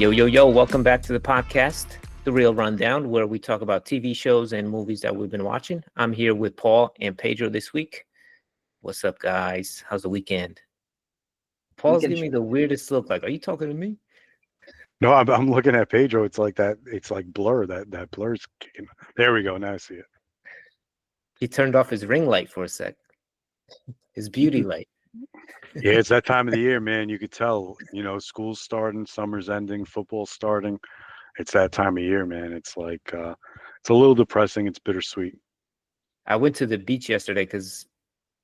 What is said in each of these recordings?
Yo, yo, yo, welcome back to the podcast, The Real Rundown, where we talk about TV shows and movies that we've been watching. I'm here with Paul and Pedro this week. What's up, guys? How's the weekend? Paul's giving me the weirdest look. Like, are you talking to me? No, I'm looking at Pedro. It's like that. It's like blur. That blur's kicking. There we go. Now I see it. He turned off his ring light for a sec. His beauty light. Yeah, it's that time of the year, man. You could tell. School's starting, summer's ending, football's starting. It's that time of year, man. It's like it's a little depressing. It's bittersweet. I went to the beach yesterday because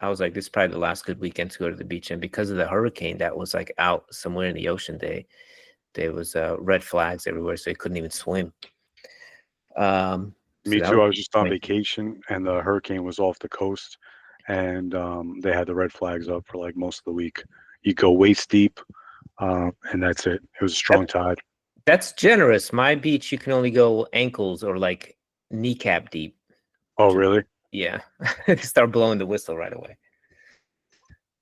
I was like, this is probably the last good weekend to go to the beach. And because of the hurricane that was like out somewhere in the ocean, there was red flags everywhere, so they couldn't even swim. Me too. I was just on vacation, and the hurricane was off the coast, and they had the red flags up for like most of the week. You go waist deep, and that's it. It was a strong tide. That's generous. My beach, you can only go ankles or like kneecap deep. Oh, really? Yeah. Start blowing the whistle right away.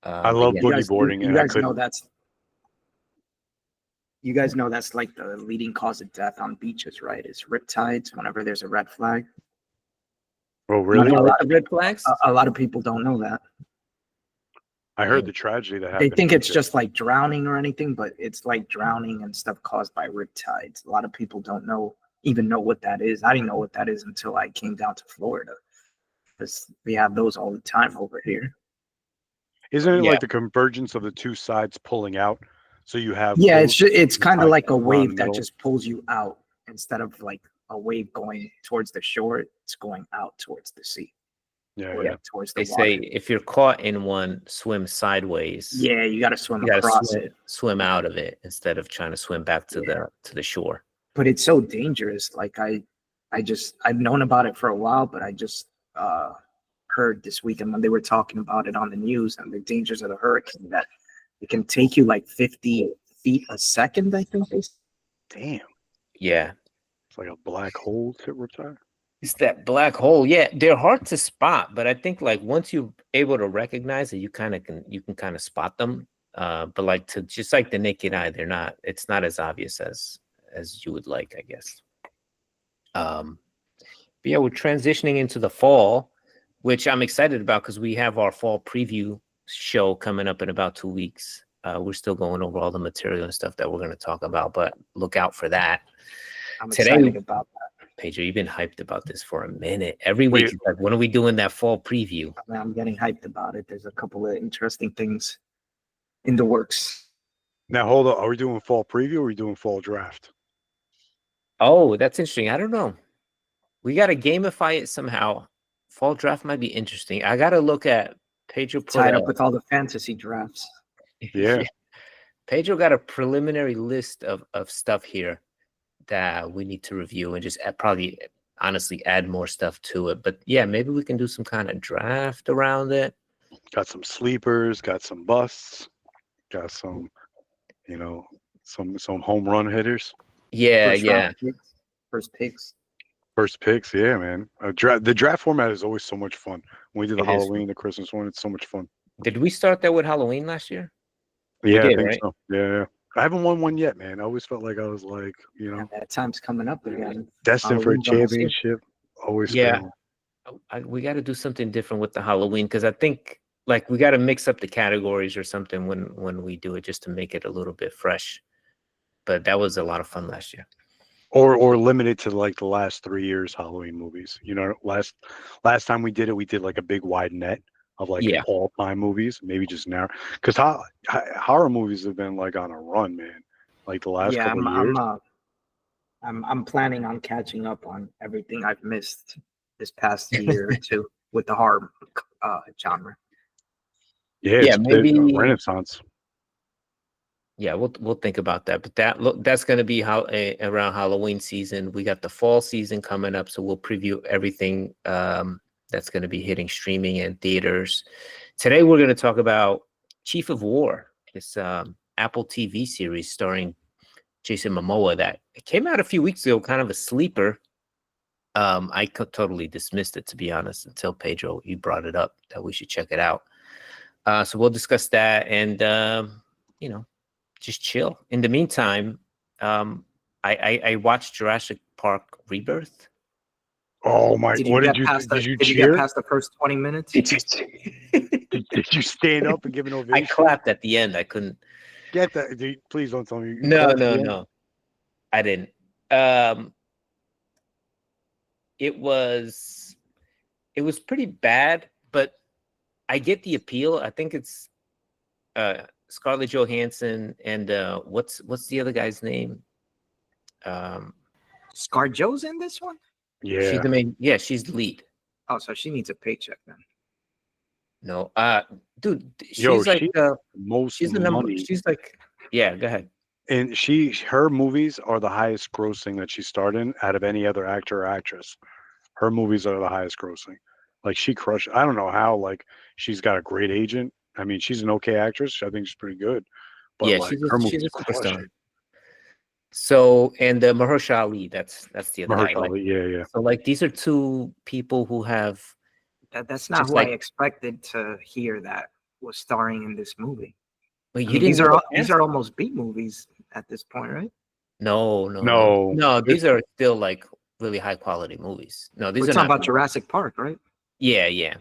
I love boogie boarding. You guys know you guys know that's like the leading cause of death on beaches, right? Is riptides whenever there's a red flag. Oh, really? A lot of red flags? A lot of people don't know that. I heard the tragedy that happened. They think it's just like drowning or anything, but it's like drowning and stuff caused by riptides. A lot of people don't even know what that is. I didn't know what that is until I came down to Florida, because we have those all the time over here. Isn't it like the convergence of the two sides pulling out? So you have it's kind of like a wave that just pulls you out instead of like a wave going towards the shore. It's going out towards the sea. Towards the water. They say if you're caught in one, swim sideways. Yeah, you got to swim across it. Swim out of it instead of trying to swim back to the shore. But it's so dangerous. Like I've known about it for a while, but I just heard this weekend when they were talking about it on the news and the dangers of the hurricane, that it can take you like 50 feet a second, I think. Damn. Yeah. It's like a black hole to riptide. It's that black hole. Yeah, they're hard to spot, but I think like once you're able to recognize it, you can kind of spot them. But like just like the naked eye, it's not as obvious as you would like, I guess. But yeah, we're transitioning into the fall, which I'm excited about because we have our fall preview show coming up in about 2 weeks. We're still going over all the material and stuff that we're going to talk about, but look out for that. I'm excited about that. Pedro, you've been hyped about this for a minute. Every week, like, when are we doing that fall preview? I'm getting hyped about it. There's a couple of interesting things in the works. Now, hold on. Are we doing fall preview or are we doing fall draft? Oh, that's interesting. I don't know. We got to gamify it somehow. Fall draft might be interesting. I got to look at Pedro. Tied up with all the fantasy drafts. Yeah. Pedro got a preliminary list of stuff here that we need to review and just probably honestly add more stuff to it. But yeah, maybe we can do some kind of draft around it. Got some sleepers, got some busts, got some, some home run hitters. Yeah, First picks. First picks, yeah, man. The draft format is always so much fun. When we did the Halloween, the Christmas one, it's so much fun. Did we start that with Halloween last year? Yeah, I think so. Yeah. I haven't won one yet, man. I always felt like I was like, that time's coming up again. Destined for a championship. Always. Yeah. We got to do something different with the Halloween, because I think like we got to mix up the categories or something when we do it, just to make it a little bit fresh. But that was a lot of fun last year. Or limited to like the last 3 years Halloween movies. Last time we did it, we did like a big wide net of like all-time movies, maybe just now, because horror movies have been like on a run, man. Like the last couple of years. I'm planning on catching up on everything I've missed this past year or two with the horror genre. Yeah, maybe a renaissance. Yeah, we'll think about that. But that's going to be around Halloween season. We got the fall season coming up, so we'll preview everything that's going to be hitting streaming and theaters. Today, we're going to talk about Chief of War, this Apple TV series starring Jason Momoa that came out a few weeks ago, kind of a sleeper. I totally dismissed it, to be honest, until Pedro, you brought it up that we should check it out. So we'll discuss that and, just chill. In the meantime, I watched Jurassic Park Rebirth. Oh my! Did What you did you did you cheer? get past the first 20 minutes? Did you stand up and give an ovation? I clapped at the end. I couldn't Get that. Dude, please don't tell me. You No, clapped at no, the end? no. I didn't. Um, it was pretty bad, but I get the appeal. I think it's Scarlett Johansson and what's the other guy's name? ScarJo's in this one? She's Yeah. the main. Yeah, she's the lead. Oh, so she needs a paycheck then. No, dude, she's Yo, like most she's the number. money. She's like, yeah. Go ahead. And her movies are the highest grossing that she starred in out of any other actor or actress. Her movies are the highest grossing. Like she crushed. I don't know how. Like she's got a great agent. I mean, she's an okay actress. I think she's pretty good. But Yeah, like she's her a movies crush superstar. it. So and Mahershala Ali, that's the other guy. Mahershala Ali, yeah. So like these are two people who have. That's not Just who like- I expected to hear that was starring in this movie. Well, I mean, these are almost B movies at this point, right? No. These are still like really high quality movies. No, these We're are talking not. about Jurassic Park, right? Yeah.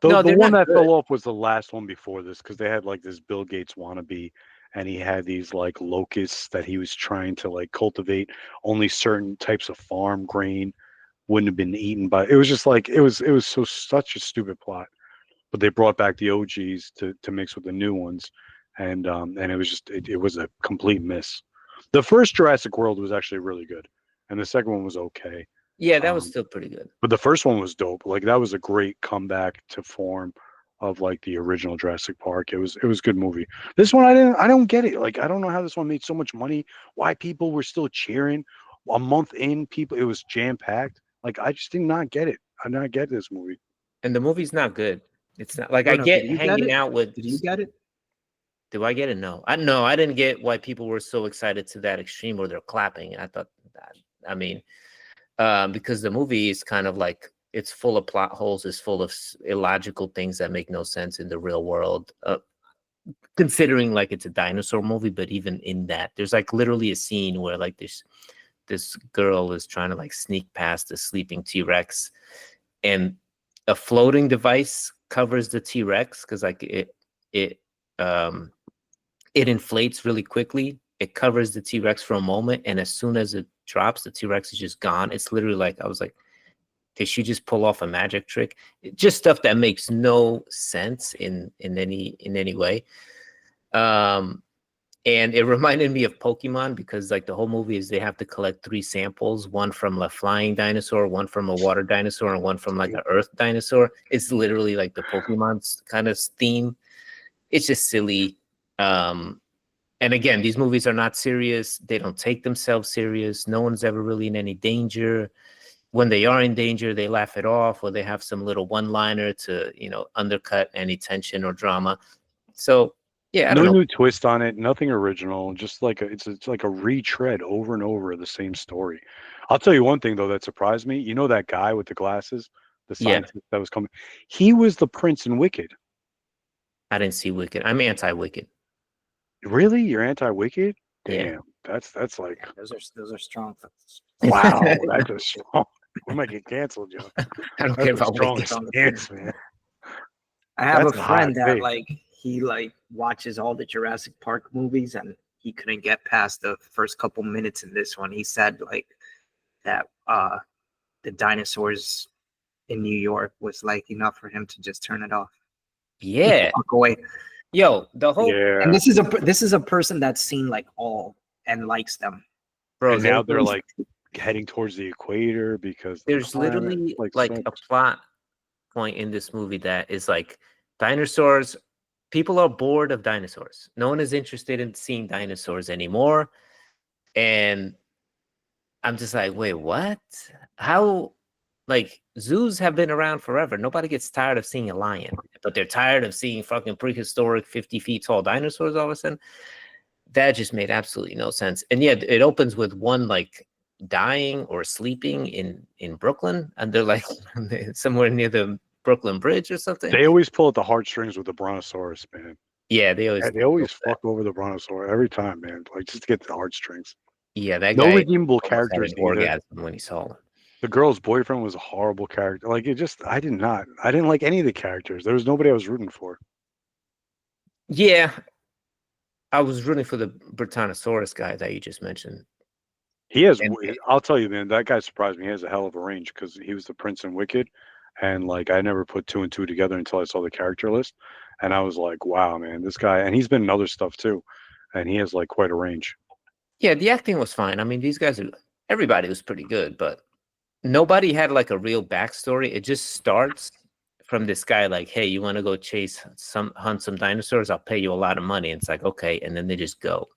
The No, they're one not that good. fell off was the last one before this because they had like this Bill Gates wannabe, and he had these like locusts that he was trying to like cultivate. Only certain types of farm grain wouldn't have been eaten by. It was just like it was such a stupid plot. But they brought back the OGs to mix with the new ones, and it was just it was a complete miss. The first Jurassic World was actually really good, and the second one was okay. Yeah, that was still pretty good. But the first one was dope. Like that was a great comeback to form of like the original Jurassic Park. It was a good movie. This one I don't get it. Like I don't know how this one made so much money. Why people were still cheering a month in? People, it was jam packed. Like I just did not get it. I did not get this movie. And the movie's not good. It's not like Bruno, I get did you get hanging it? out with. Did you get it? Do I get it? No, I didn't get why people were so excited to that extreme where they're clapping. I thought that. I mean, because the movie is kind of like it's full of plot holes. It's full of illogical things that make no sense in the real world. Considering like it's a dinosaur movie, but even in that, there's like literally a scene where like this girl is trying to like sneak past the sleeping T-Rex, and a floating device covers the T-Rex because like it inflates really quickly. It covers the T-Rex for a moment, and as soon as it drops, the T-Rex is just gone. It's literally like I was like, did she just pull off a magic trick? Just stuff that makes no sense in any way. And it reminded me of Pokemon because like the whole movie is they have to collect 3 samples, one from a flying dinosaur, one from a water dinosaur, and one from like an earth dinosaur. It's literally like the Pokemon's kind of theme. It's just silly. And again, these movies are not serious. They don't take themselves serious. No one's ever really in any danger. When they are in danger, they laugh it off, or they have some little one-liner to, undercut any tension or drama. So yeah, I don't know. New twist on it, nothing original. Just like it's like a retread over and over of the same story. I'll tell you one thing though that surprised me. You know that guy with the glasses, the scientist that was coming. He was the prince in Wicked. I didn't see Wicked. I'm anti-Wicked. Really, you're anti-Wicked? Damn, Yeah. that's like Those are strong. wow. That's a strong. We might get canceled, Joe. I don't That's care a about strong Wicked. stance, man. I have That's a a hot friend that take. he watches all the Jurassic Park movies, and he couldn't get past the first couple minutes in this one. He said like that the dinosaurs in New York was like enough for him to just turn it off. Yeah. Walk away. Yo, the whole Yeah. And this is a person that's seen like all and likes them. bro. And now they're there's- like heading towards the equator because there's the planet, literally like so- a plot point in this movie that is like dinosaurs. People are bored of dinosaurs. No one is interested in seeing dinosaurs anymore. And I'm just like, wait, what? How? Like zoos have been around forever. Nobody gets tired of seeing a lion, but they're tired of seeing fucking prehistoric 50 feet tall dinosaurs all of a sudden. That just made absolutely no sense. And yet it opens with one like dying or sleeping in Brooklyn, and they're like somewhere near the Brooklyn Bridge or something. They always pull at the heartstrings with the brontosaurus, man. Yeah, they always They always fuck over the brontosaurus every time, man. Like just to get the heartstrings. Yeah, that No guy redeemable almost had characters an either. orgasm when he saw him. The girl's boyfriend was a horrible character. Like I didn't like any of the characters. There was nobody I was rooting for. Yeah, I was rooting for the Britannosaurus guy that you just mentioned. And I'll tell you, man, that guy surprised me. He has a hell of a range because he was the prince in Wicked. And like, I never put two and two together until I saw the character list. And I was like, wow, man, this guy, and he's been in other stuff too. And he has like quite a range. yeah, the acting was fine. I mean, everybody was pretty good, but nobody had like a real backstory. It just starts from this guy like, hey, you want to go hunt some dinosaurs? I'll pay you a lot of money. And it's like, okay. And then they just go.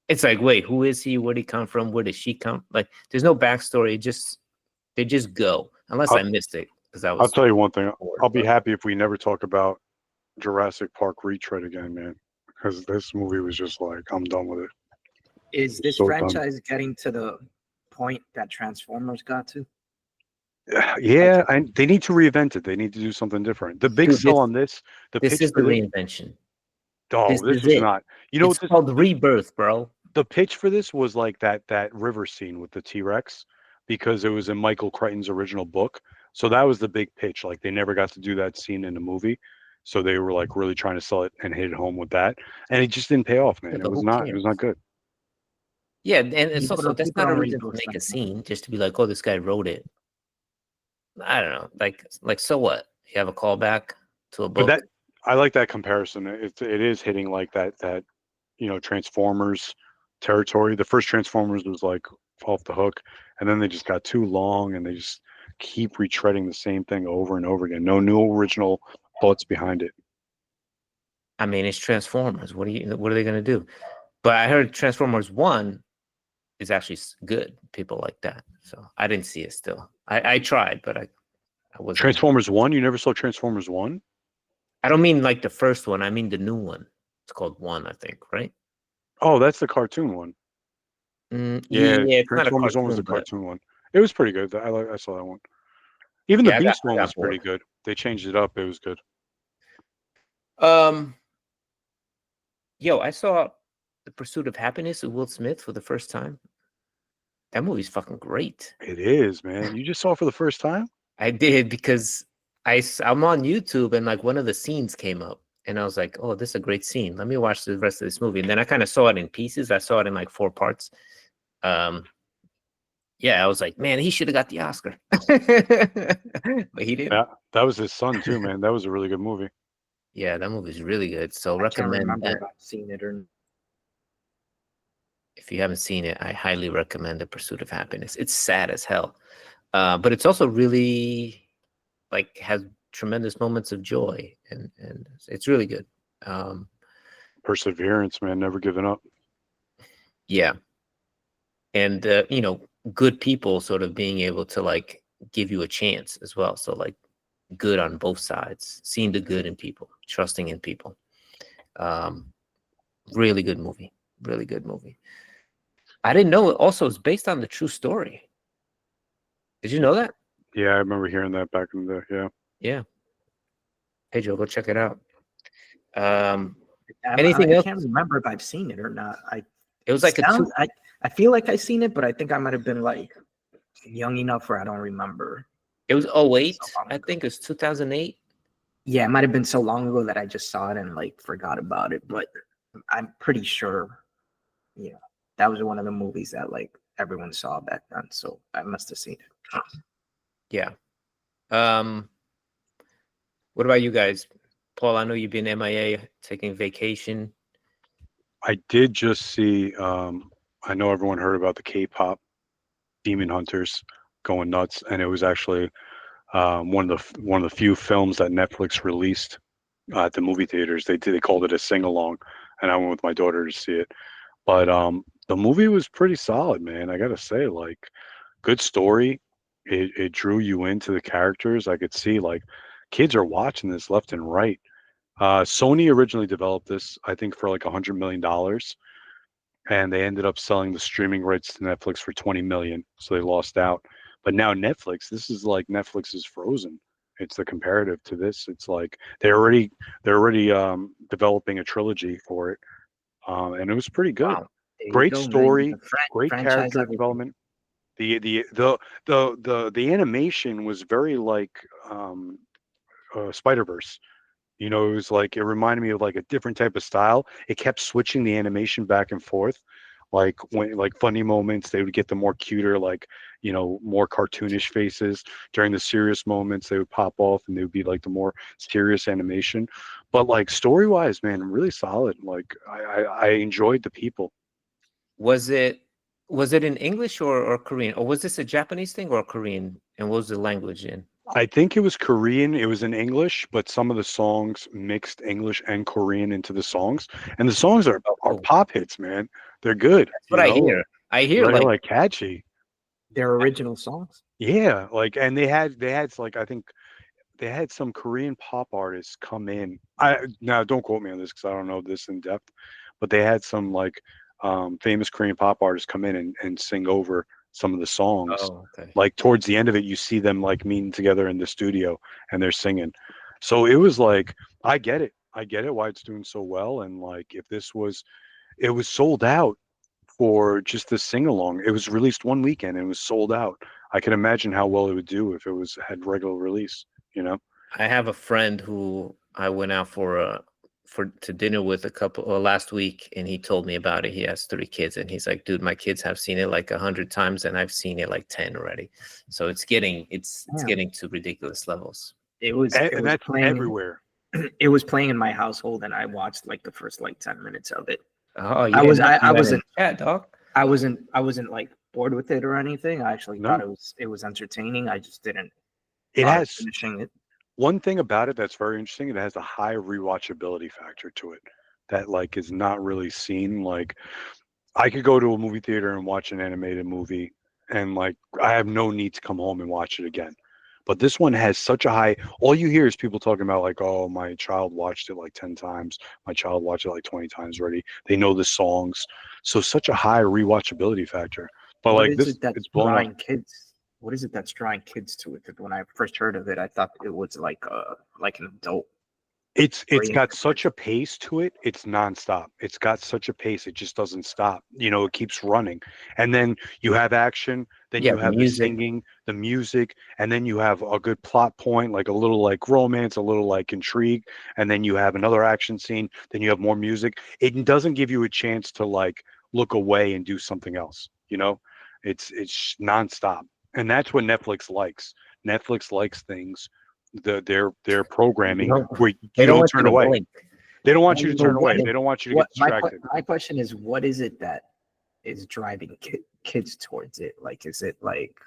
It's like, wait, who is he? Where'd he come from? Where does she come? Like, there's no backstory. They just go. Unless I missed it because I'll tell you one thing. bored, I'll be happy if we never talk about Jurassic Park Retread again, man. Because this movie was just like, I'm done with it. Is this So franchise getting to the point that Transformers got to? Yeah, and they need to reinvent it. They need to do something different. The big sell on this, this is the reinvention. Oh, this was not. You know, it's called Rebirth, bro. The pitch for this was like that river scene with the T-Rex, because it was in Michael Crichton's original book. So that was the big pitch. Like they never got to do that scene in the movie. So they were like really trying to sell it and hit it home with that. And it just didn't pay off, man. Yeah, It was not good. Yeah, and it's also that's not a reason to rebooks make a like scene just to be like, oh, this guy wrote it. I don't know. Like so what? You have a callback to a book. But I like that comparison. It is hitting like that Transformers territory. The first Transformers was like off the hook, and then they just got too long, and they just keep retreading the same thing over and over again. No new original thoughts behind it. I mean, it's Transformers. What are they gonna do? But I heard Transformers 1 is actually good. People like that. So I didn't see it still. I tried, but I wasn't. Transformers 1? You never saw Transformers 1? I don't mean like the first one. I mean the new one. It's called 1, I think, right? Oh, that's the cartoon one. Yeah, Transformers 1 was the cartoon one. It was pretty good. I saw that one. Even the Beast one was pretty good. They changed it up. It was good. Yo, I saw The Pursuit of Happiness with Will Smith for the first time. That movie's fucking great. It is, man. You just saw it for the first time? I did because I'm on YouTube and like one of the scenes came up and I was like, oh, this is a great scene. Let me watch the rest of this movie. And then I kind of saw it in pieces. I saw it in like 4 parts. Yeah, I was like, man, he should have got the Oscar. But he didn't. Yeah, that was his son too, man. That was a really good movie. Yeah, that movie's really good. So I recommend can't remember that. if I've seen it or. If you haven't seen it, I highly recommend The Pursuit of Happiness. It's sad as hell, but it's also really like has tremendous moments of joy, and it's really good. Perseverance, man, never giving up. Yeah, and good people sort of being able to like give you a chance as well. So like good on both sides, seeing the good in people, trusting in people. Really good movie. Really good movie. I didn't know it also is based on the true story. Did you know that? Yeah, I remember hearing that back in the day. Yeah. Pedro, go check it out. Anything else? I can't remember if I've seen it or not. It was like I feel like I've seen it, but I think I might have been like young enough where I don't remember. It was 2008. I think it was 2008. Yeah, it might have been so long ago that I just saw it and like forgot about it. But I'm pretty sure, that was one of the movies that like everyone saw back then. So I must have seen it. Yeah. What about you guys? Paul, I know you've been MIA, taking vacation. I did just see, I know everyone heard about the K-pop Demon Hunters going nuts, and it was actually one of the few films that Netflix released at the movie theaters. They called it a sing-along, and I went with my daughter to see it. But the movie was pretty solid, man. I gotta say, like, good story. It drew you into the characters. I could see like kids are watching this left and right. Sony originally developed this, I think, for like $100 million, and they ended up selling the streaming rights to Netflix for $20 million, so they lost out. But now Netflix, this is like Netflix is Frozen. It's the comparative to this. It's like they're already developing a trilogy for it, and it was pretty good. Wow. There you Great go, man. story, The great franchise character everything. development. The animation was very like Spider-Verse. You know, it was like it reminded me of like a different type of style. It kept switching the animation back and forth. Like when like funny moments, they would get the more cuter, like, you know, more cartoonish faces. During the serious moments, they would pop off and they would be like the more serious animation. But like story-wise, man, really solid. Like I enjoyed the people. Was it in English or Korean? Or was this a Japanese thing or Korean? And what was the language in? I think it was Korean. It was in English, but some of the songs mixed English and Korean into the songs. And the songs are Oh, are cool. pop hits, man. They're good. That's what I hear. I hear They're like like catchy. Their original songs. Yeah, like and they had like I think they had some Korean pop artists come in. I now don't quote me on this because I don't know this in depth, but they had some like famous Korean pop artists come in and sing over some of the songs. oh, okay. Like towards the end of it, you see them like meeting together in the studio and they're singing. So it was like I get it. I get it why it's doing so well. And like if this was it was sold out for just the sing along. It was released one weekend and it was sold out. I can imagine how well it would do if it was had regular release, you know? I have a friend who I went out for to dinner with a couple last week, and he told me about it. He has 3 kids, and he's like, "Dude, my kids have seen it like 100 times, and I've seen it like 10 already." So it's getting to ridiculous levels. It was And that's playing everywhere. It was playing in my household, and I watched like the first like 10 minutes of it. Oh, I wasn't chat, dog. I wasn't like bored with it or anything. I actually No. thought it was entertaining. I just didn't It bother has finishing it. one thing about it that's very interesting. It has a high rewatchability factor to it that like is not really seen. Like I could go to a movie theater and watch an animated movie and like I have no need to come home and watch it again. But this one has such a high all you hear is people talking about like, oh, my child watched it like 10 times. My child watched it like 20 times already. They know the songs. So such a high rewatchability factor. But What like is this it that's it's blown drawing up. kids? What is it that's drawing kids to it? 'Cause when I first heard of it, I thought it was like an adult. It's Brilliant. got such a pace to it. It's nonstop. It's got such a pace. It just doesn't stop. You know, it keeps running. And then you have action. Then Yeah, you the have the music. singing, the music, and then you have a good plot point, like a little like romance, a little like intrigue, and then you have another action scene. Then you have more music. It doesn't give you a chance to like look away and do something else. You know, it's nonstop, and that's what Netflix likes. Netflix likes things their programming where They you don't don't want you turn to away. blink. They don't want you to But turn what away. is- They don't want you to What get distracted. my question is, what is it that is driving kids towards it? Like, is it like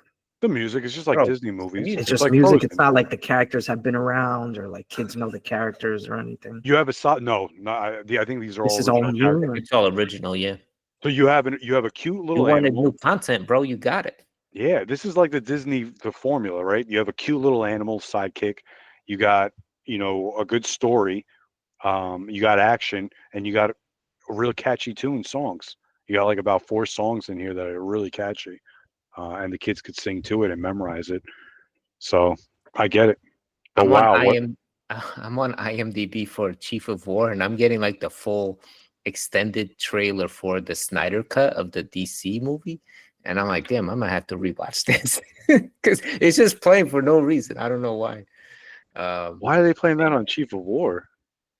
The music is just like Bro, Disney movies. music. it's It's just like music? Frozen. It's not like the characters have been around or like kids know the characters or anything. You have no. I think these are This all is all original new. characters. Or- It's all original, yeah. So you have a cute You little wanted animal. new content, bro. You got it. Yeah, this is like the formula, right? You have a cute little animal sidekick. You got a good story. You got action, and you got a real catchy tune songs. You got like about 4 songs in here that are really catchy, and the kids could sing to it and memorize it. So I get it. But I'm on wow, what I'm on IMDb for Chief of War, and I'm getting like the full extended trailer for the Snyder cut of the DC movie. And I'm like, damn, I might have to rewatch this because it's just playing for no reason. I don't know why. why are they playing that on Chief of War?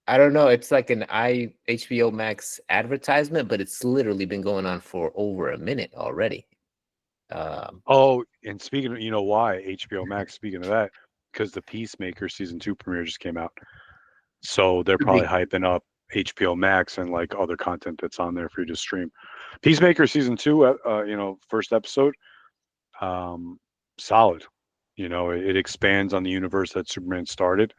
I don't know. It's like an HBO Max advertisement, but it's literally been going on for over a minute already. Oh, and speaking of, you know why HBO Max? Speaking of that, because the Peacemaker season 2 premiere just came out, so they're probably hyping up HBO Max and like other content that's on there for you to stream. Peacemaker season 2, first episode, solid. It expands on the universe that Superman started.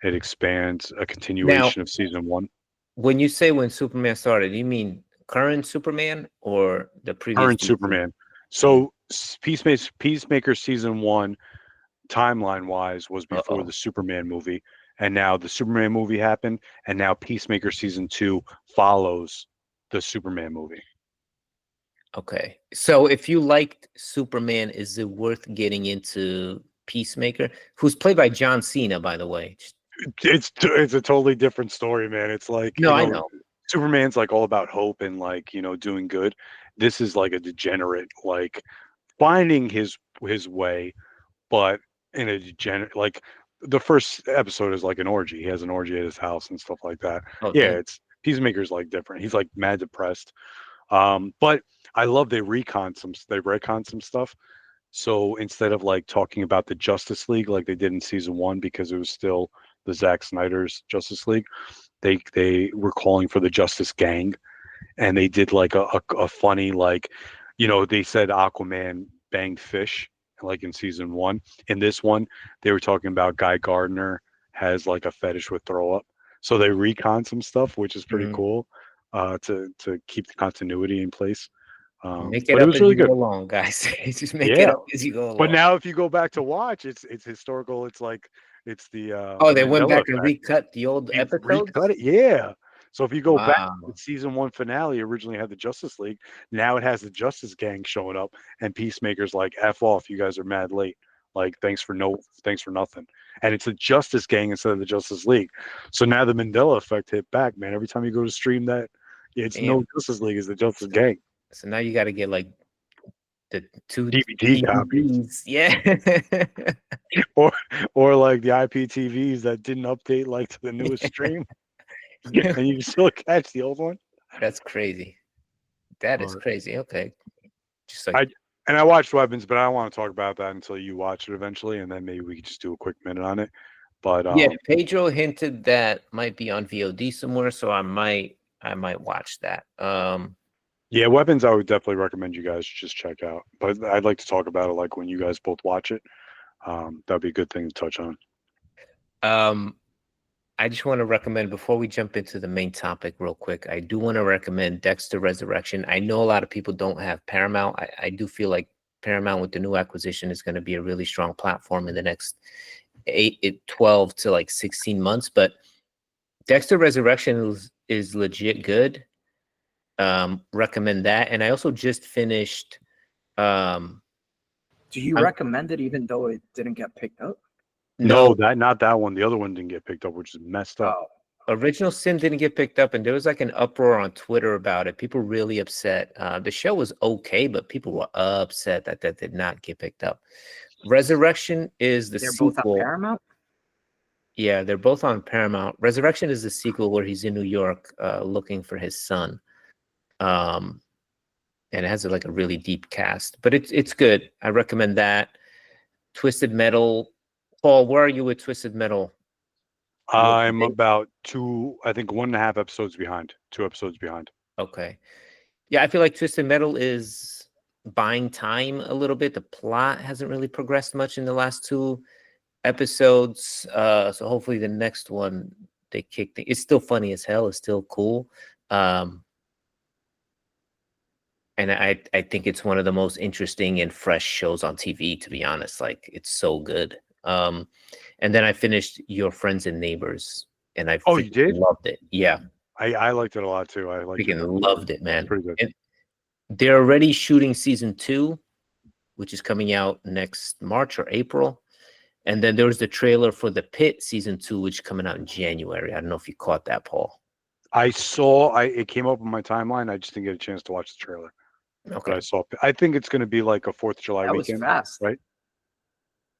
It expands a continuation of season 1. When you say when Superman started, you mean current Superman or the previous Current season? Superman. So Peacemaker season 1, timeline wise, was before the Superman movie, and now the Superman movie happened, and now Peacemaker season 2 follows the Superman movie. Okay, so if you liked Superman, is it worth getting into Peacemaker, who's played by John Cena, by the way? It's a totally different story, man. It's like No, I know. Superman's like all about hope and like, doing good. This is like a degenerate, like finding his way, but in a degenerate, like the first episode is like an orgy. He has an orgy at his house and stuff like that. Oh, Yeah, damn. it's Peacemaker's like different. He's like mad depressed. But I love they retcon some stuff. So instead of like talking about the Justice League like they did in season one, because it was still the Zack Snyder's Justice League, they were calling for the Justice Gang, and they did like a funny, like, they said Aquaman banged fish like in season one. In this one, they were talking about Guy Gardner has like a fetish with throw up. So they recon some stuff, which is pretty cool, to keep the continuity in place. Make it But it up was as really you good. go along, guys. Just make it Yeah. up as you go But along. now if you go back to watch, it's historical. It's like it's the Oh, the they went Mandela back and effect. recut the old They episodes? recut it, yeah. So if you go back, the Wow. season one finale originally had the Justice League. Now it has the Justice Gang showing up, and Peacemaker's like, "F off, you guys are mad late. Like, thanks for nothing." And it's the Justice Gang instead of the Justice League. So now the Mandela effect hit back, man. Every time you go to stream that, it's no Damn. Justice League, it's the Justice Gang. So now you got to get like the 2 DVD copies, DVDs. Yeah. or like the IPTVs that didn't update like to the newest stream, and you can still catch the old one. That's crazy. That is But crazy. Okay. Just like, I watched Weapons, but I don't want to talk about that until you watch it eventually, and then maybe we could just do a quick minute on it. But yeah, Pedro hinted that might be on VOD somewhere, so I might watch that. yeah, Weapons I would definitely recommend you guys just check out. But I'd like to talk about it like when you guys both watch it. That'd be a good thing to touch on. I just want to recommend, before we jump into the main topic real quick, I do want to recommend Dexter Resurrection. I know a lot of people don't have Paramount. I do feel like Paramount with the new acquisition is going to be a really strong platform in the next 12 to like 16 months. But Dexter Resurrection is legit good. Recommend that. And I also just finished. Do you recommend it even though it didn't get picked up? No, not that one. The other one didn't get picked up, which is messed up. Original Sin didn't get picked up, and there was like an uproar on Twitter about it. People really upset. The show was okay, but people were upset that did not get picked up. Resurrection is the sequel. They're both on Paramount? Yeah, they're both on Paramount. Resurrection is the sequel where he's in New York looking for his son. And it has like a really deep cast, but it's good. I recommend that. Twisted Metal. Paul, where are you with Twisted Metal? I'm about 1.5 episodes behind. 2 episodes behind. Okay. Yeah, I feel like Twisted Metal is buying time a little bit. The plot hasn't really progressed much in the last 2 episodes. So hopefully the next one they kick it's still funny as hell. It's still cool. And I think it's one of the most interesting and fresh shows on TV, to be honest. Like, it's so good. And then I finished Your Friends and Neighbors, and you did? Loved it. Yeah, I liked it a lot too. I loved it, man. Pretty good. And they're already shooting season 2, which is coming out next March or April. And then there was the trailer for The Pit season 2, which is coming out in January. I don't know if you caught that, Paul. I saw. It came up on my timeline. I just didn't get a chance to watch the trailer. Okay. But I think it's going to be like a 4th of July weekend. That was fast, right?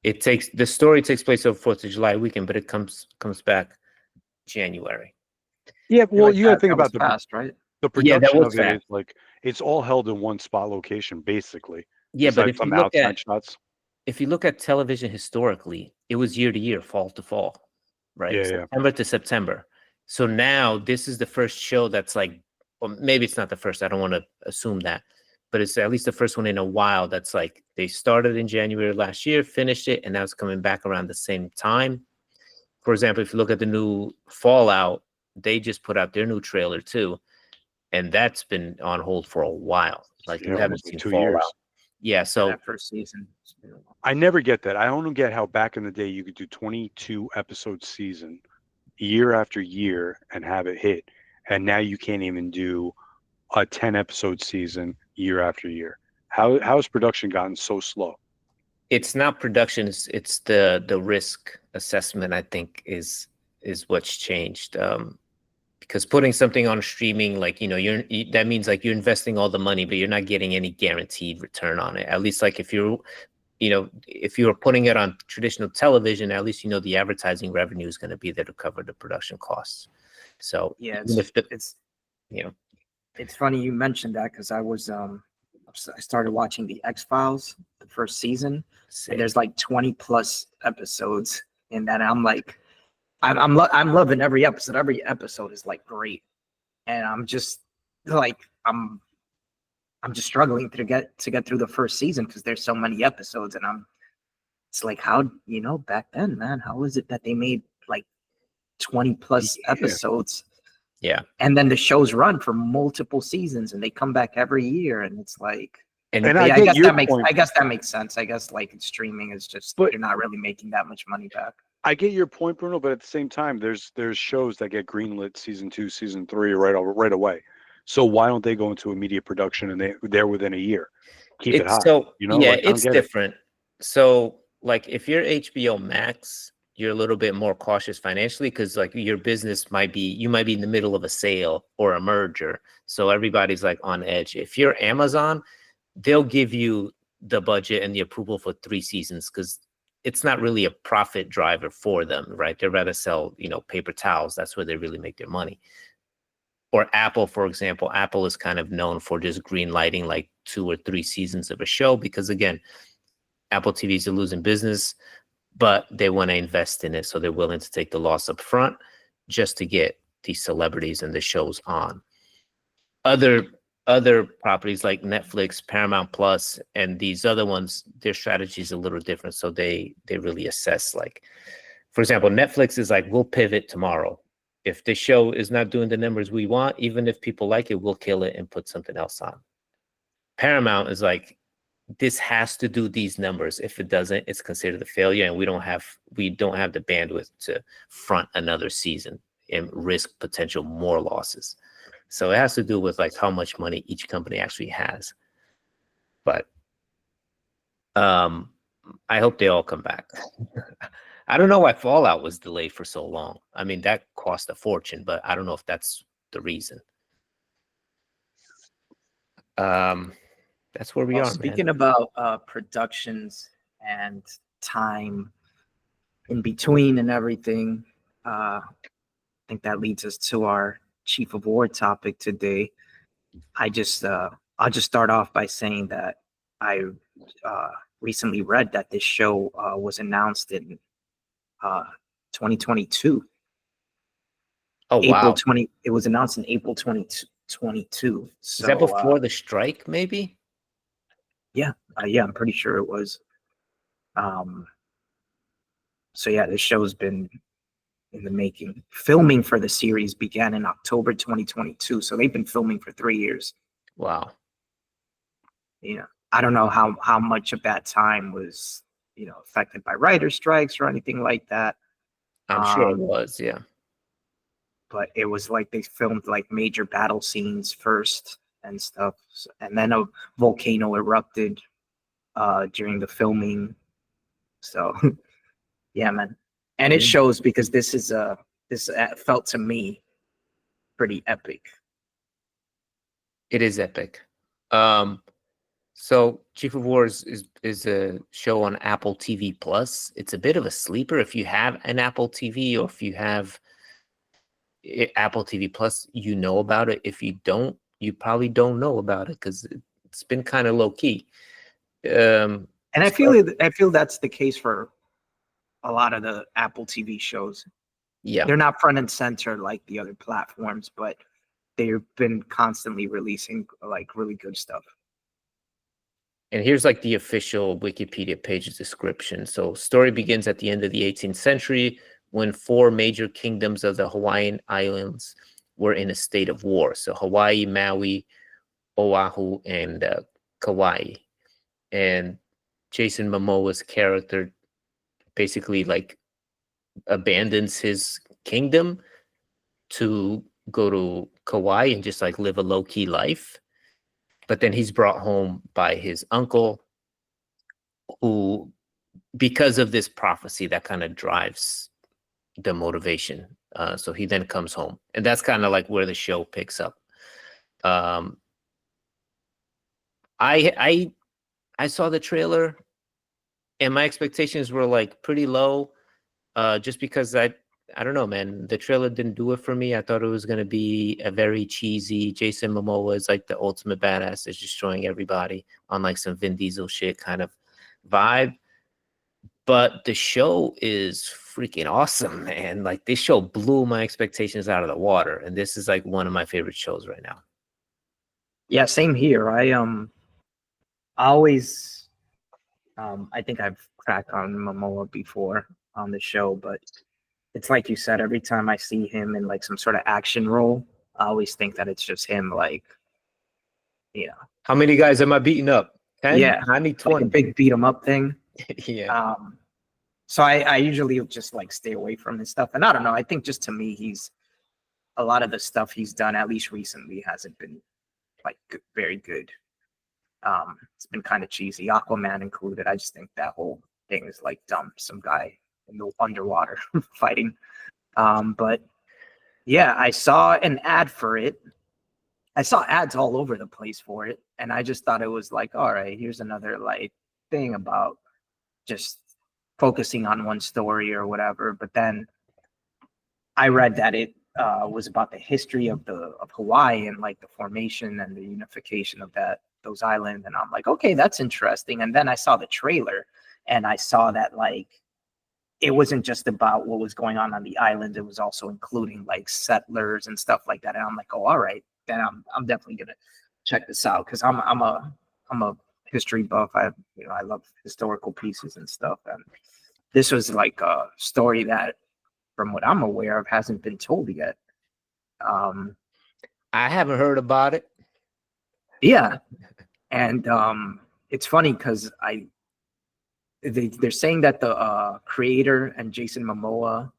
The story takes place over 4th of July weekend, but it comes back January. Yeah, well, you got to think about the fast, right? The production of it fast. is like it's all held in one spot location, basically. Yeah, but if you look at television historically, it was year to year, fall to fall, right? Yeah, September to September. So now this is the first show that's like, well, maybe it's not the first. I don't want to assume that, but it's at least the first one in a while that's like they started in January last year, finished it, and now it's coming back around the same time. For example, if you look at the new Fallout, they just put out their new trailer too, and that's been on hold for a while. Like, you haven't seen 2 Fallout. years. Yeah, so that first season. I never get that. I don't get how back in the day you could do 22 episode season year after year and have it hit, and now you can't even do a 10 episode season year after year. How has production gotten so slow? It's not production. It's the risk assessment, I think, is what's changed. because putting something on streaming, like, that means like you're investing all the money, but you're not getting any guaranteed return on it. At least like if you're putting it on traditional television, at least the advertising revenue is going to be there to cover the production costs. So Yeah, it's funny you mentioned that, because I started watching the X-Files, the first season, and there's like 20 plus episodes in that. I'm like, I'm loving every episode. Every episode is like great, and I'm just like I'm just struggling to get through the first season because there's so many episodes, and it's like, how back then, man, how is it that they made like 20 plus episodes? Yeah, and then the shows run for multiple seasons, and they come back every year, and it's like, I guess that makes sense. I guess like streaming is just, but you're not really making that much money back. I get your point, Bruno, but at the same time, there's shows that get greenlit season 2, season 3 right away. So why don't they go into immediate production and they're within a year? Keep it hot. So it's different. So like if you're HBO Max, you're a little bit more cautious financially because like your business you might be in the middle of a sale or a merger. So everybody's like on edge. If you're Amazon, they'll give you the budget and the approval for 3 seasons because it's not really a profit driver for them, right? They'd rather sell, paper towels. That's where they really make their money. Or Apple, for example, Apple is kind of known for just green lighting like 2 or 3 seasons of a show because, again, Apple TVs are losing business, but they want to invest in it. So they're willing to take the loss up front just to get these celebrities and the shows on. Other properties like Netflix, Paramount Plus, and these other ones, their strategy is a little different. So they really assess, like, for example, Netflix is like, we'll pivot tomorrow. If the show is not doing the numbers we want, even if people like it, we'll kill it and put something else on. Paramount is like, this has to do these numbers. If it doesn't, it's considered a failure, and we don't have the bandwidth to front another season and risk potential more losses. So it has to do with like how much money each company actually has. But I hope they all come back. I don't know why Fallout was delayed for so long. I mean, that cost a fortune, but I don't know if that's the reason. That's where we are. Speaking about productions and time in between and everything, I think that leads us to our Chief of War topic today. I'll just start off by saying that I recently read that this show was announced in 2022. Oh, wow. It was announced in April 2022. So, is that before the strike, maybe? Yeah, I'm pretty sure it was. So yeah, this show's been in the making. Filming for the series began in October 2022, so they've been filming for 3 years. Wow. I don't know how much of that time was affected by writer strikes or anything like that. I'm sure it was, yeah. But it was like they filmed like major battle scenes first and stuff, and then a volcano erupted during the filming. So yeah, man. And it shows because this felt to me pretty epic. It is epic. So Chief of War is a show on Apple TV Plus. It's a bit of a sleeper if you have an Apple TV, or if you have Apple TV Plus, you know about it. If you don't, you probably don't know about it because it's been kind of low key. And I feel that's the case for a lot of the Apple TV shows. Yeah, they're not front and center like the other platforms, but they've been constantly releasing like really good stuff. And here's like the official Wikipedia page description. So story begins at the end of the 18th century when 4 major kingdoms of the Hawaiian Islands were in a state of war. So Hawaii, Maui, Oahu, and Kauai. And Jason Momoa's character basically like abandons his kingdom to go to Kauai and just like live a low-key life. But then he's brought home by his uncle, who, because of this prophecy that kind of drives the motivation So he then comes home, and that's kind of like where the show picks up. I saw the trailer, and my expectations were like pretty low, just because I don't know, man. The trailer didn't do it for me. I thought it was gonna be a very cheesy. Jason Momoa is like the ultimate badass, that's destroying everybody on like some Vin Diesel shit kind of vibe. But the show is freaking awesome, man. Like this show blew my expectations out of the water, and this is like one of my favorite shows right now. Yeah, same here. I always I think I've cracked on Momoa before on the show, but it's like you said, every time I see him in like some sort of action role, I always think that it's just him, like, you know. How many guys am I beating up? 10? Yeah, I need like 20. a big beat 'em up thing. Yeah. So I usually just like stay away from his stuff. And I don't know, I think just to me, a lot of the stuff he's done, at least recently, hasn't been like very good. It's been kind of cheesy, Aquaman included. I just think that whole thing is like dumb. Some guy in the underwater fighting. But yeah, I saw an ad for it. I saw ads all over the place for it, and I just thought it was like, all right, here's another like thing about just focusing on one story or whatever. But then I read that it was about the history of Hawaii and like the formation and the unification of those islands, and I'm like, okay, that's interesting. And then I saw the trailer, and I saw that like it wasn't just about what was going on the island; it was also including like settlers and stuff like that. And I'm like, oh, all right, then I'm definitely gonna check this out, because I'm a history buff. I love historical pieces and stuff, and this was like a story that, from what I'm aware of, hasn't been told yet. I haven't heard about it. Yeah, and it's funny because they're saying that the creator and Jason Momoa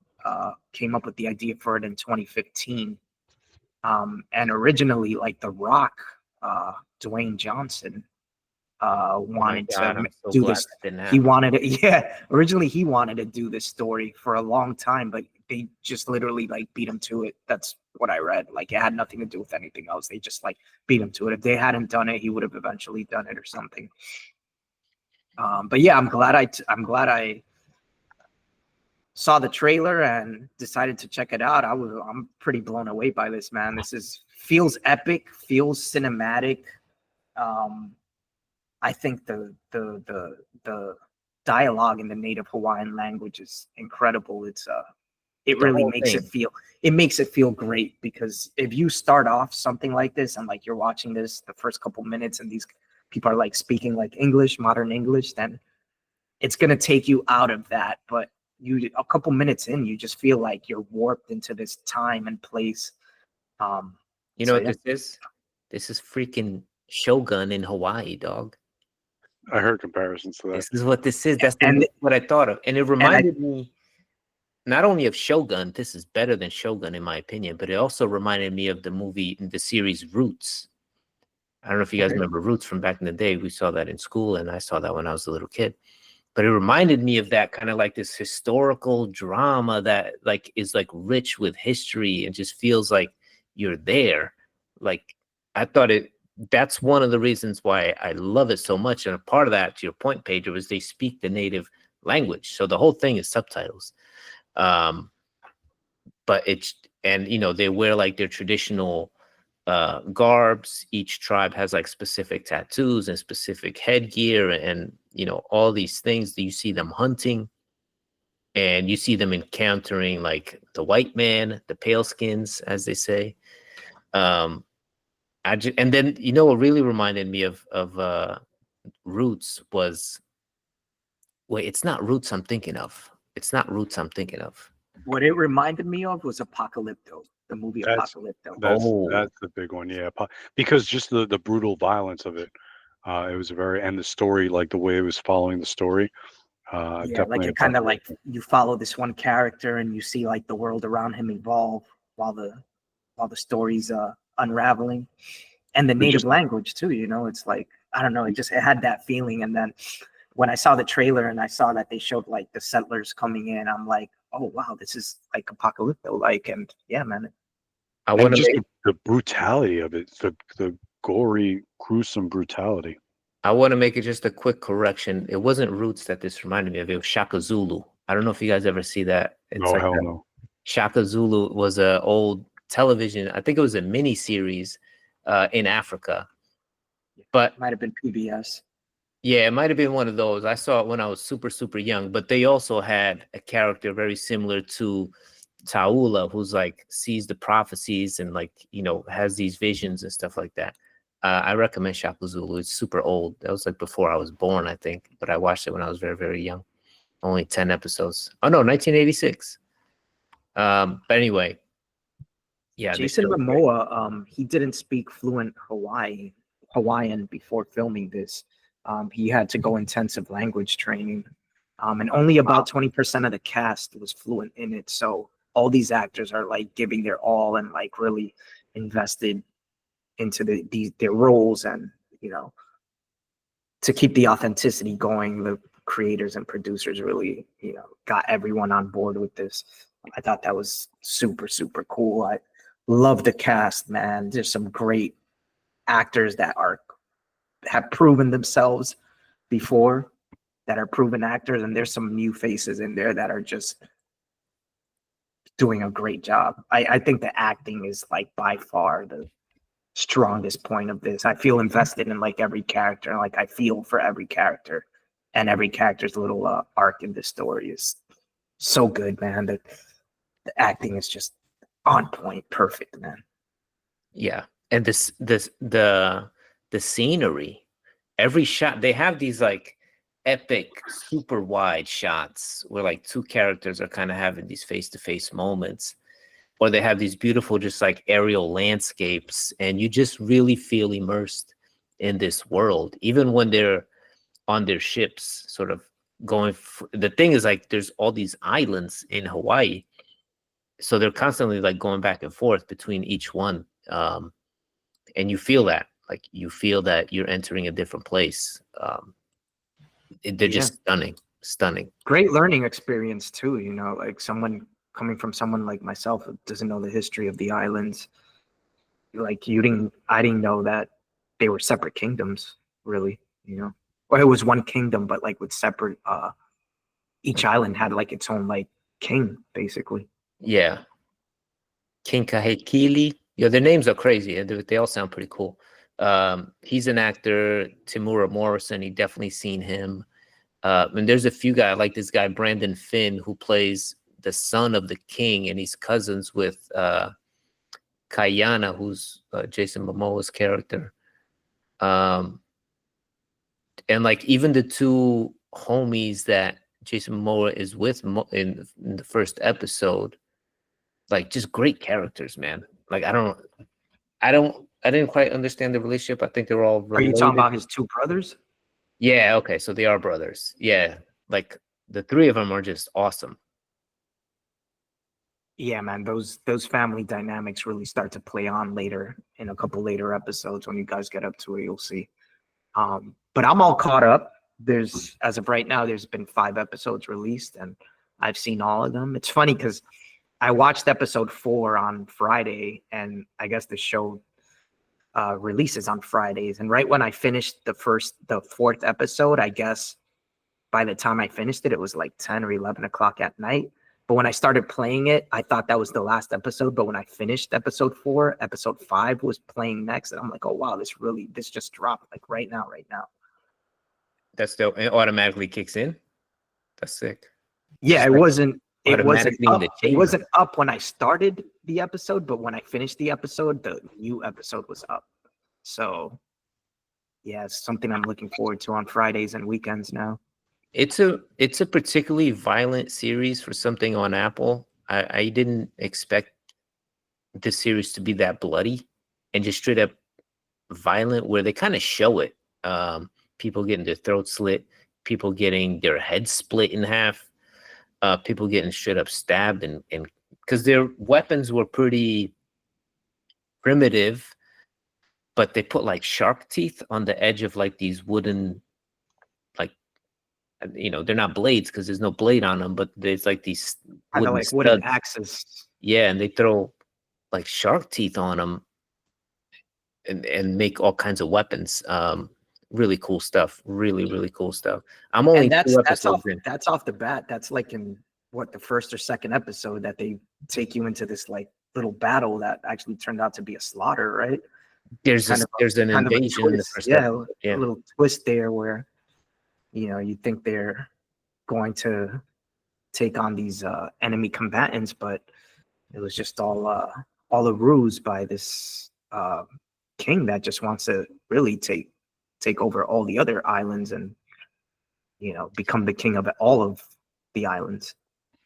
came up with the idea for it in 2015, and originally, like The Rock, Dwayne Johnson, wanted to do this. He wanted it. Yeah, originally he wanted to do this story for a long time, but they just literally like beat him to it. That's what I read. Like it had nothing to do with anything else. They just like beat him to it. If they hadn't done it, he would have eventually done it or something. But yeah, I'm glad I saw the trailer and decided to check it out. I'm pretty blown away by this, man. This feels epic, feels cinematic. I think the dialogue in the native Hawaiian language is incredible. It really makes it feel great, because if you start off something like this and like you're watching this the first couple minutes and these people are like speaking like English, modern English, then it's gonna take you out of that. But a couple minutes in, you just feel like you're warped into this time and place. You know what this is? This is freaking Shogun in Hawaii, dog. I heard comparisons to that. This is what this is. That's what I thought of. And it reminded me not only of Shogun, this is better than Shogun in my opinion, but it also reminded me of the series Roots. I don't know if you guys remember Roots from back in the day. We saw that in school, and I saw that when I was a little kid. But it reminded me of that kind of like this historical drama that like is like rich with history and just feels like you're there. Like I thought that's one of the reasons why I love it so much. And a part of that, to your point, Pedro, is they speak the native language. So the whole thing is subtitles. But they wear like their traditional garbs. Each tribe has like specific tattoos and specific headgear and all these things that you see them hunting, and you see them encountering like the white man, the pale skins, as they say. And then what really reminded me of Roots was, wait, it's not Roots I'm thinking of. What it reminded me of was Apocalypto, the movie Apocalypto. That's the big one, yeah. Because just the brutal violence of it. It was and the story, like the way it was following the story. Yeah, like it kind of like you follow this one character and you see like the world around him evolve while the story's unraveling, and the native language too. It's like, I don't know, it had that feeling. And then when I saw the trailer and I saw that they showed like the settlers coming in, I'm like, oh wow, this is like apocalypto, like, and yeah, man. I want And to just make the brutality of it, the gory, gruesome brutality. I want to make it just a quick correction. It wasn't Roots that this reminded me of. It was Shaka Zulu. I don't know if you guys ever see that. It's No, like hell no. Shaka Zulu was a old television. I think it was a mini series in Africa. But Might have been PBS. yeah, it might have been one of those. I saw it when I was super, super young. But they also had a character very similar to Taula, who's like sees the prophecies and like, you know, has these visions and stuff like that. I recommend Shaka Zulu. It's super old. That was like before I was born, I think. But I watched it when I was very, very young. Only 10 episodes. Oh no, 1986. But anyway, yeah. Jason Momoa, he didn't speak fluent Hawaiian before filming this. He had to go intensive language training. And only about 20% of the cast was fluent in it. So all these actors are like giving their all and like really invested into their roles, and you know, to keep the authenticity going, the creators and producers really, you know, got everyone on board with this. I thought that was super, super cool. I love the cast, man. There's some great actors that have proven themselves before, that are proven actors, and there's some new faces in there that are just doing a great job. I think the acting is like by far the strongest point of this. I feel invested in like every character, like I feel for every character, and every character's little arc in this story is so good, man. The acting is just on point, perfect, man. Yeah, and the scenery, every shot, they have these like epic super wide shots where like two characters are kind of having these face-to-face moments, or they have these beautiful just like aerial landscapes, and you just really feel immersed in this world even when they're on their ships sort of going the thing is like there's all these islands in Hawaii, so they're constantly like going back and forth between each one, and you feel that you're entering a different place. They're just stunning. Great learning experience too, you know, like someone coming from someone like myself who doesn't know the history of the islands. Like I didn't know that they were separate kingdoms, really, you know. Or it was one kingdom, but like with separate each island had like its own like king, basically. Yeah. King Kahekili. Yeah, their names are crazy, and they all sound pretty cool. He's an actor, Timura Morrison. You definitely seen him. And there's a few guys like this guy Brandon Finn, who plays the son of the king, and he's cousins with Kayana, who's Jason Momoa's character. And like even the two homies that Jason Momoa is with in the first episode, like just great characters, man. Like I didn't quite understand the relationship. I think they're all related. Are you talking about his two brothers? Yeah, okay, so they are brothers. Yeah, like the three of them are just awesome. Yeah, man, those family dynamics really start to play on later in a couple later episodes. When you guys get up to it, you'll see. But I'm all caught up. There's, as of right now, there's been 5 episodes released, and I've seen all of them. It's funny because I watched episode 4 on Friday, and I guess the show releases on Fridays. And right when I finished the 4th episode, I guess by the time I finished it, it was like 10 or 11 o'clock at night. But when I started playing it, I thought that was the last episode. But when I finished episode 4, episode 5 was playing next. And I'm like, oh, wow, this just dropped like right now. That's dope. It automatically kicks in. That's sick. Yeah, it wasn't up. It wasn't up when I started the episode, but when I finished the episode, the new episode was up. So yeah, it's something I'm looking forward to on Fridays and weekends now. It's a particularly violent series for something on Apple. I didn't expect this series to be that bloody and just straight up violent, where they kind of show it. People getting their throats slit, people getting their heads split in half, people getting straight up stabbed, and because their weapons were pretty primitive, but they put like shark teeth on the edge of like these wooden, like, you know, they're not blades because there's no blade on them, but there's like these kind of like wooden axes. Yeah, and they throw like shark teeth on them and make all kinds of weapons. Really cool stuff. Really cool stuff. I'm only And 2 episodes in. that's off the bat. That's like in what, the first or second episode that they take you into this like little battle that actually turned out to be a slaughter, right? There's an invasion in the first episode. Yeah, a little twist there where you think they're going to take on these enemy combatants, but it was just all a ruse by this king that just wants to really take over all the other islands and become the king of all of the islands.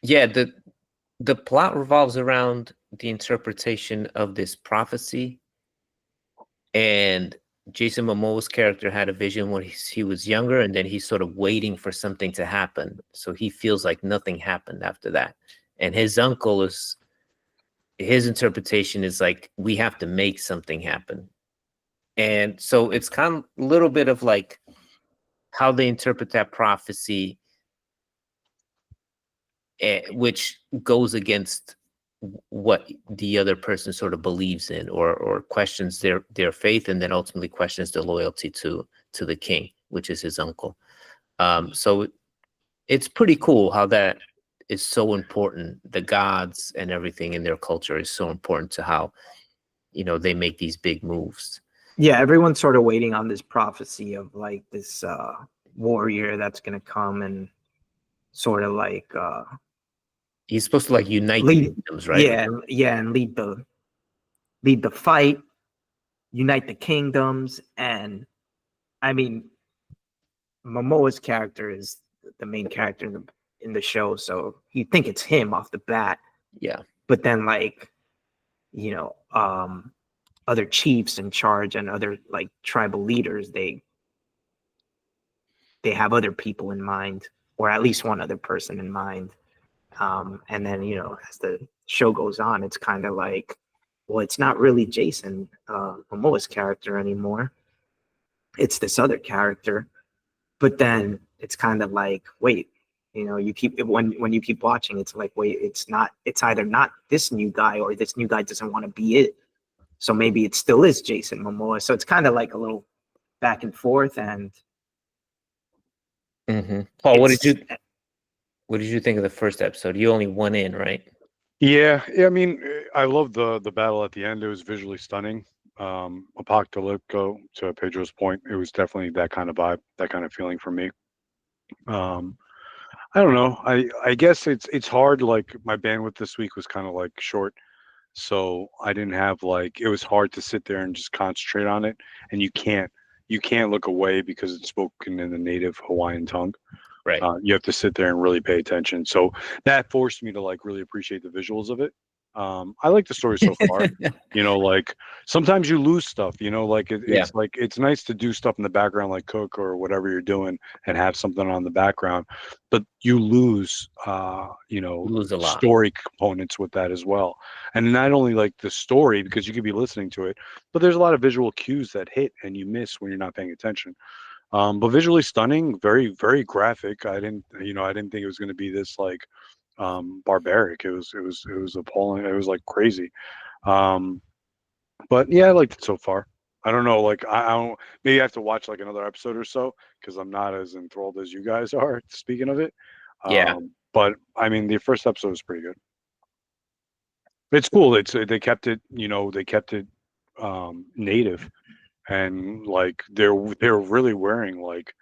Yeah, the plot revolves around the interpretation of this prophecy, and Jason Momoa's character had a vision when he was younger, and then he's sort of waiting for something to happen. So he feels like nothing happened after that. And his uncle his interpretation is like, we have to make something happen. And so it's kind of a little bit of like how they interpret that prophecy, which goes against what the other person sort of believes in, or questions their faith, and then ultimately questions the loyalty to the king, which is his uncle. So it's pretty cool how that is so important. The gods and everything in their culture is so important to how they make these big moves. Yeah, everyone's sort of waiting on this prophecy of like this warrior that's going to come and sort of like he's supposed to like unite the kingdoms, right? Yeah, and lead the fight, unite the kingdoms. And I mean, Momoa's character is the main character in the show, so you think it's him off the bat. Yeah, but then like other chiefs in charge and other like tribal leaders, they have other people in mind, or at least one other person in mind. And then as the show goes on, it's kind of like, well, it's not really Jason Momoa's character anymore, it's this other character. But then it's kind of like, wait, you keep when you keep watching, it's like, wait, it's either not this new guy, or this new guy doesn't want to be it. So maybe it still is Jason Momoa. So it's kind of like a little back and forth. And Paul, what did you think of the first episode? You only went in, right? Yeah. I mean, I love the battle at the end. It was visually stunning. Apocalypto, to Pedro's point, it was definitely that kind of vibe, that kind of feeling for me. I don't know. I guess it's hard. Like, my bandwidth this week was kind of like short, so I didn't have like, it was hard to sit there and just concentrate on it. And you can't look away because it's spoken in the native Hawaiian tongue. Right. You have to sit there and really pay attention. So that forced me to like really appreciate the visuals of it. I like the story so far. Like sometimes you lose stuff, like it's like, it's nice to do stuff in the background, like cook or whatever you're doing, and have something on the background, but you lose a lot story components with that as well. And not only like the story, because you could be listening to it, but there's a lot of visual cues that hit and you miss when you're not paying attention. But visually stunning, very, very graphic. I didn't think it was going to be this like barbaric. It was appalling. It was like crazy. But yeah, I liked it so far. I don't know, like I don't, maybe I have to watch like another episode or so, because I'm not as enthralled as you guys are, speaking of it. But I mean, the first episode was pretty good. It's cool. They kept it native, and like they're really wearing like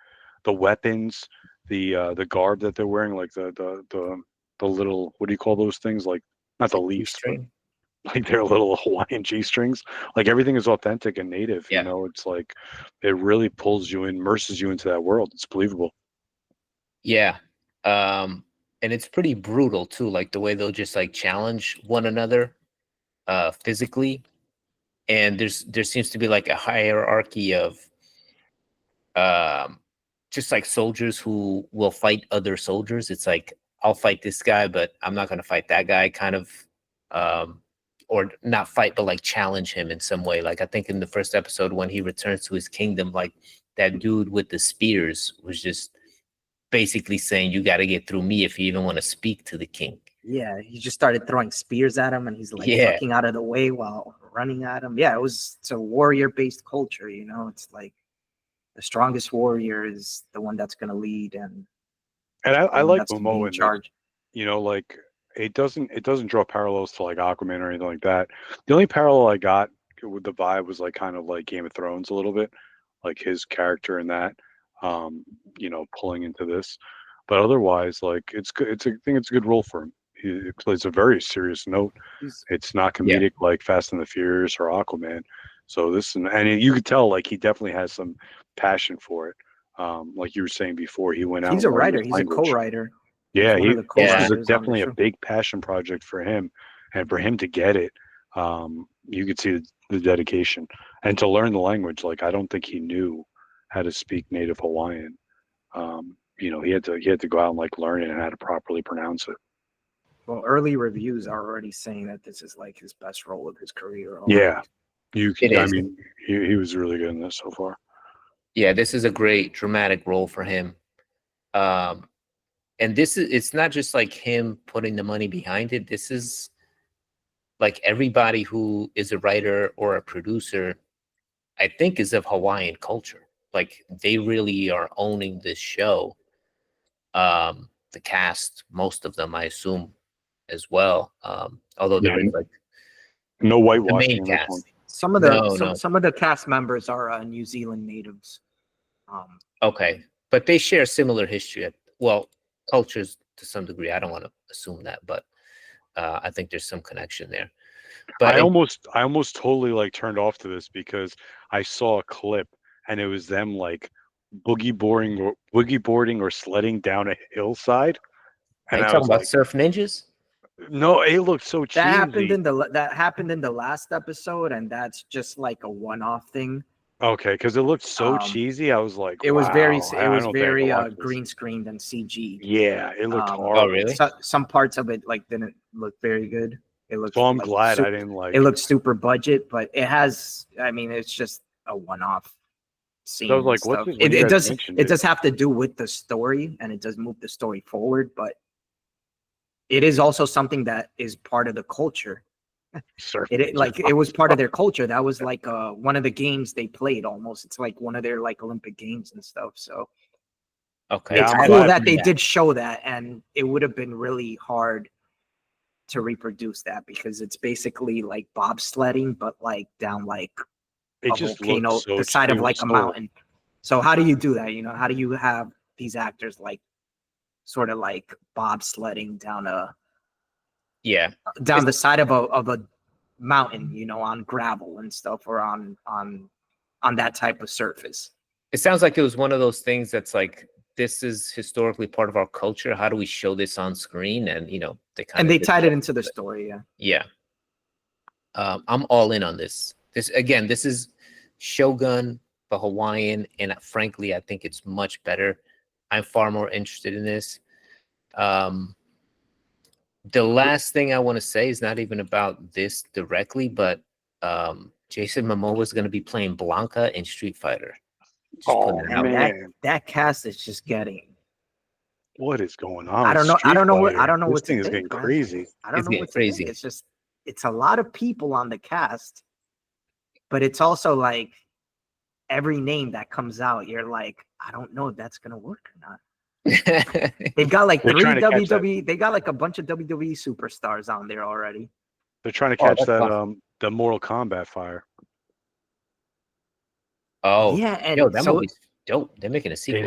the weapons, the garb that they're wearing, like the little, what do you call those things? Like, not the leaves, like their little Hawaiian G-strings. Like everything is authentic and native. It's like it really pulls you in, immerses you into that world. It's believable. Yeah. And it's pretty brutal too, like the way they'll just like challenge one another physically. And there seems to be like a hierarchy of just like soldiers who will fight other soldiers. It's like, I'll fight this guy, but I'm not going to fight that guy, kind of, or not fight, but like challenge him in some way. Like I think in the first episode, when he returns to his kingdom, like that dude with the spears was just basically saying, you got to get through me if you even want to speak to the king. Yeah, he just started throwing spears at him, and he's like Yeah. ducking out of the way while running at him. Yeah, it's a warrior-based culture. It's like the strongest warrior is the one that's going to lead, and And the I one like that's going to be Momoa in in this. charge. Like it doesn't draw parallels to like Aquaman or anything like that. The only parallel I got with the vibe was like kind of like Game of Thrones a little bit, like his character in that, pulling into this. But otherwise, like it's good. I think it's a good role for him. He plays a very serious note. He's It's not Yeah. comedic like Fast and the Furious or Aquaman. So and you could tell like he definitely has some passion for it. Like you were saying before, he went out he's and a learned writer. this He's a language. co-writer. Yeah, He's one of the this was co-writers on the definitely a show. big passion project for him, and for him to get it, you could see the dedication and to learn the language. Like I don't think he knew how to speak native Hawaiian. He had to go out and like learn it and how to properly pronounce it. Well, early reviews are already saying that this is like his best role of his career. Yeah, It I is. mean, he was really good in this so far. Yeah, this is a great dramatic role for him. And it's not just like him putting the money behind it. This is like everybody who is a writer or a producer, I think, is of Hawaiian culture. Like they really are owning this show. The cast, most of them, I assume, as well. Although there Yeah, is like no the whitewashing main in this one. cast. Some of the No. some of the cast members are New Zealand natives. Okay, but they share similar history. Well, cultures to some degree. I don't want to assume that, but I think there's some connection there. But I almost totally like turned off to this because I saw a clip and it was them like boogie boarding or sledding down a hillside, are and you I talking was about like, Surf Ninjas? no, it looked so cheesy. That happened in the last episode, and that's just like a one-off thing. Okay, because it looked so Um, cheesy. I was like, It was very wow, I don't think I could watch this. green screened and CG. Yeah, it looked horrible. Oh, really? Some parts of it like didn't look very good. It looked. So I'm like, glad I didn't like. It looked super budget, but it has. I mean, it's just a one-off scene. I was like, and what's stuff. this? When you It guys does. mentioned It does have to do with the story, and it does move the story forward. But it is also something that is part of the culture. Surf It was part of their culture. That was like one of the games they played almost. It's like one of their like Olympic games and stuff. So Okay, it's I'm cool glad that they did show that, and it would have been really hard to reproduce that because it's basically like bobsledding, but like down like It a just volcano, looked so. the side it of was like a so- mountain. So how do you do that? How do you have these actors like sort of like bobsledding down the side of a mountain, on gravel and stuff, or on that type of surface? it sounds like it was one of those things that's like, this is historically part of our culture. How do we show this on screen? And they Tied it into the story. Yeah. I'm all in on this. This is Shogun, but Hawaiian, and frankly, I think it's much better. I'm far more interested in this. The last thing I want to say is not even about this directly, but Jason Momoa is going to be playing Blanca in Street Fighter. Oh Man, that cast is just getting. What is going on? I don't know. I don't know what. This thing to is think, getting man. crazy. I don't It's know getting what to crazy. think. It's a lot of people on the cast, but it's also like every name that comes out, you're like, I don't know if that's gonna work or not. They've got like They're three trying to catch WWE. They got like a bunch of WWE superstars on there already. They're trying to catch the Mortal Kombat fire. Oh, yeah, and that movie's dope. They're making a sequel.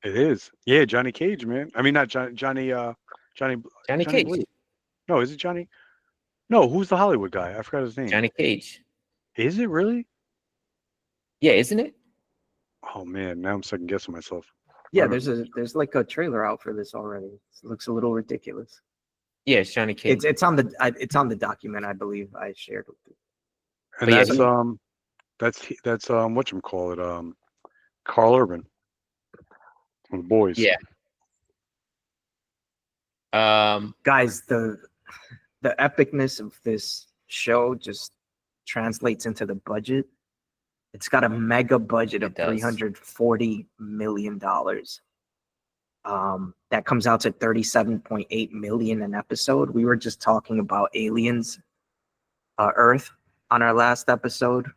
It is. Yeah, Johnny Cage, man. I mean, not Johnny Cage. Blake. No, is it Johnny? No, who's the Hollywood guy? I forgot his name. Johnny Cage. Is it really? Yeah, isn't it? Oh man, now I'm second guessing myself. Yeah, there's like a trailer out for this already. It looks a little ridiculous. Yeah, it's Johnny Cage. It's on the document, I believe I shared with you. And that's whatchamacallit, Carl Urban from The Boys. Yeah. Guys, the epicness of this show just translates into the budget. It's got a mega budget of $340 million. That comes out to 37.8 million an episode. We were just talking about Aliens, Earth on our last episode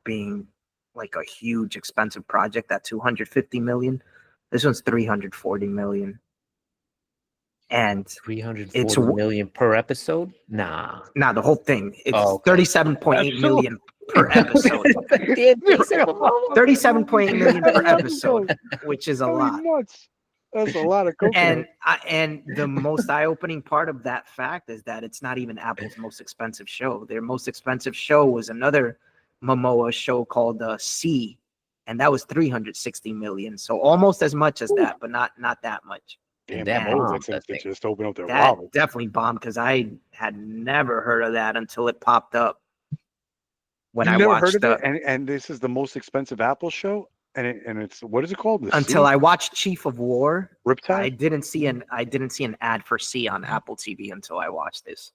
being like a huge expensive project at 250 million. This one's 340 million. And 340 million per episode? Nah, the whole thing. It's okay. 37.8 million per episode. 37.8 million per episode, which is a lot. Nuts. That's a lot of cocaine. And the most eye-opening part of that fact is that it's not even Apple's most expensive show. Their most expensive show was another Momoa show called C, and that was 360 million. So almost as much as that, but not that much. Damn, that bombed, seems to just open up their That wallet. definitely bombed because I had never heard of that until it popped up when I watched it? And this is the most expensive Apple show, and it's what is it called? Until I watched Chief of War. Riptide. I didn't see an ad for C on Apple TV until I watched this.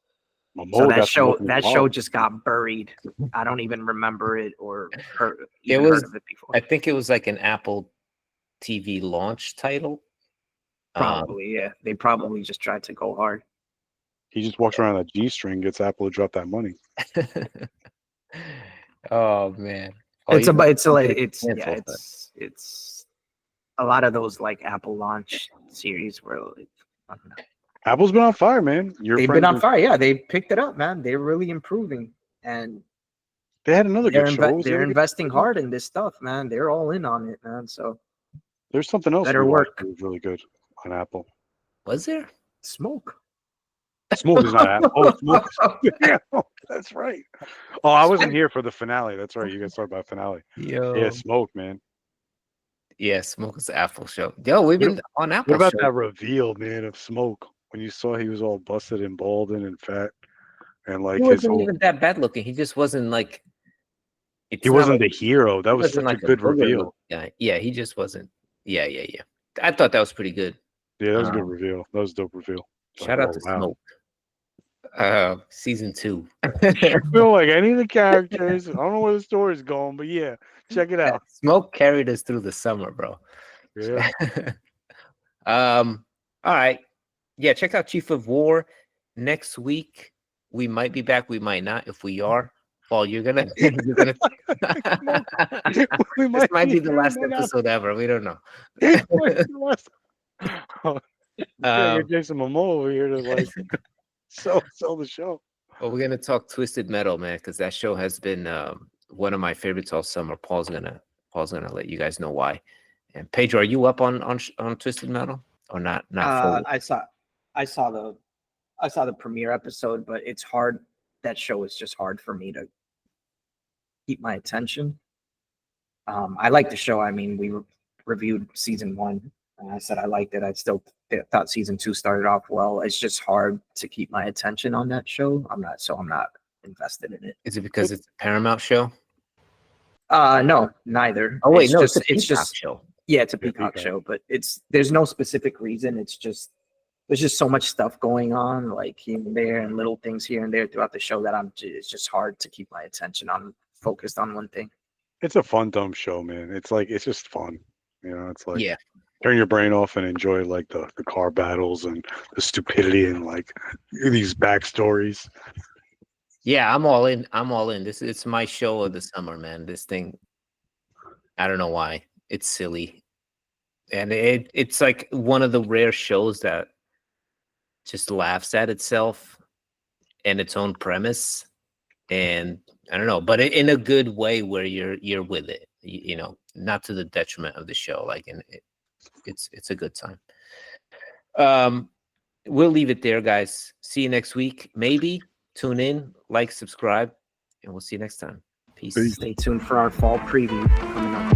Momoa, So that show just got buried. I don't even remember it or heard of it before. I think it was like an Apple TV launch title. Probably, yeah. They probably just tried to go hard. He just walks around a G-string, gets Apple to drop that money. Oh man. It's a lot of those like Apple launch series where like, I don't know. Apple's been on fire, man. They've been on fire. Yeah, they picked it up, man. They're really improving, and they had another good show. They're investing hard in this stuff, man. They're all in on it, man. So there's something else. Better work. That was really good on Apple. Was there? Smoke. Smoke is not Apple. Oh, Smoke. Yeah, that's right. Oh, I wasn't here for the finale. That's right. You guys talked about finale. Yeah, Smoke, man. Yeah, Smoke is the Apple show. Yo, we've been on Apple. What about that reveal, man, of Smoke when you saw he was all busted and balding and fat, and like he wasn't even that bad looking. He just wasn't like. He wasn't the hero. That was such a good reveal. Yeah, he just wasn't. Yeah. I thought that was pretty good. Yeah, that was a good reveal. That was a dope reveal. Shout out to Smoke. Season 2. I feel like any of the characters. I don't know where the story's going, but yeah, check it out. Smoke carried us through the summer, bro. Yeah. All right. Yeah, check out Chief of War. Next week, we might be back. We might not. If we are, Paul, you're gonna. This might be the last episode ever. We don't know. Get Jason Momoa over here to like sell the show. Well, we're gonna talk Twisted Metal, man, because that show has been one of my favorites all summer. Paul's gonna let you guys know why. And Pedro, are you up on Twisted Metal or not? I saw the premiere episode, but it's hard. That show is just hard for me to keep my attention. I like the show. I mean, we reviewed season 1, and I said I liked it. I still thought season 2 started off well. It's just hard to keep my attention on that show. I'm not invested in it. Is it because it's a Paramount show? No, neither. Oh wait, it's just just show. Yeah, it's a Peacock show, but there's no specific reason. It's just there's just so much stuff going on, like here and there, and little things here and there throughout the show that it's just hard to keep my attention focused on one thing. It's a fun, dumb show, man. It's just fun. It's like turn your brain off and enjoy like the car battles and the stupidity and like these backstories. Yeah, I'm all in. It's my show of the summer, man. This thing, I don't know why. It's silly. And it's like one of the rare shows that just laughs at itself and its own premise. And I don't know, but in a good way where you're with it, not to the detriment of the show. Like, it's a good time. We'll leave it there, guys. See you next week. Maybe tune in, like, subscribe, and we'll see you next time. Peace. Stay tuned for our fall preview coming up.